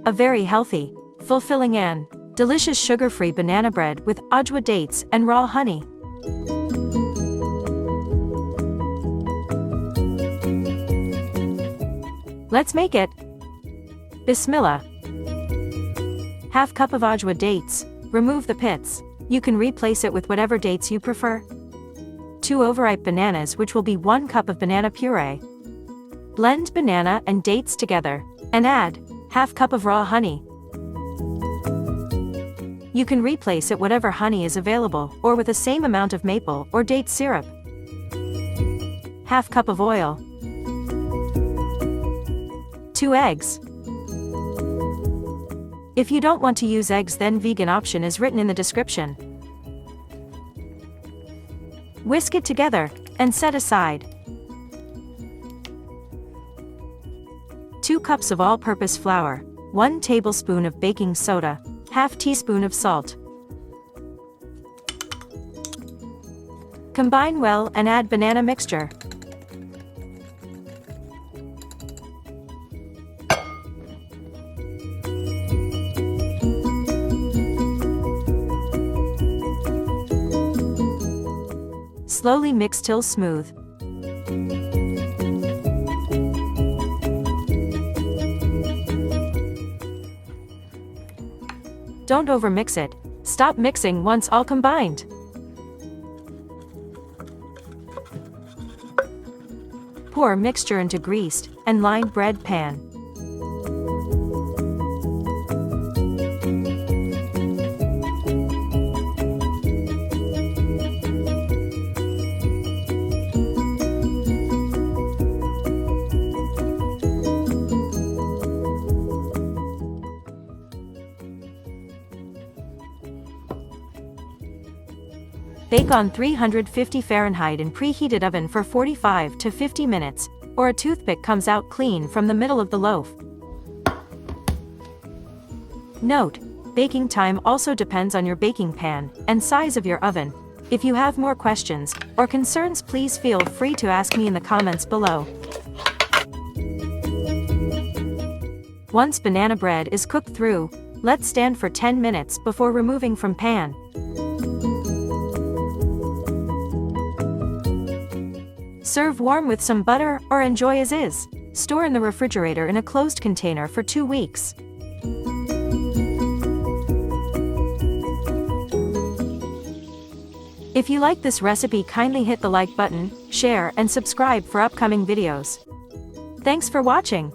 A very healthy, fulfilling and delicious sugar-free banana bread with ajwa dates and raw honey. Let's make it. Bismillah. Half cup of ajwa dates, remove the pits. You can replace it with whatever dates you prefer. 2 overripe bananas, which will be 1 cup of banana puree. Blend banana and dates together, and add half cup of raw honey. You can replace it whatever honey is available, or with the same amount of maple or date syrup. Half cup of oil. 2 eggs. If you don't want to use eggs, then vegan option is written in the description. Whisk it together, and set aside. 2 cups of all-purpose flour, 1 tablespoon of baking soda, half teaspoon of salt. Combine well and add banana mixture. Slowly mix till smooth. Don't overmix it. Stop mixing once all combined. Pour mixture into greased and lined bread pan. Bake on 350 Fahrenheit in preheated oven for 45 to 50 minutes, or a toothpick comes out clean from the middle of the loaf. Note: baking time also depends on your baking pan and size of your oven. If you have more questions or concerns, please feel free to ask me in the comments below. Once banana bread is cooked through, let stand for 10 minutes before removing from pan. Serve warm with some butter or enjoy as is. Store in the refrigerator in a closed container for 2 weeks. If you like this recipe, kindly hit the like button, share and subscribe for upcoming videos. Thanks for watching.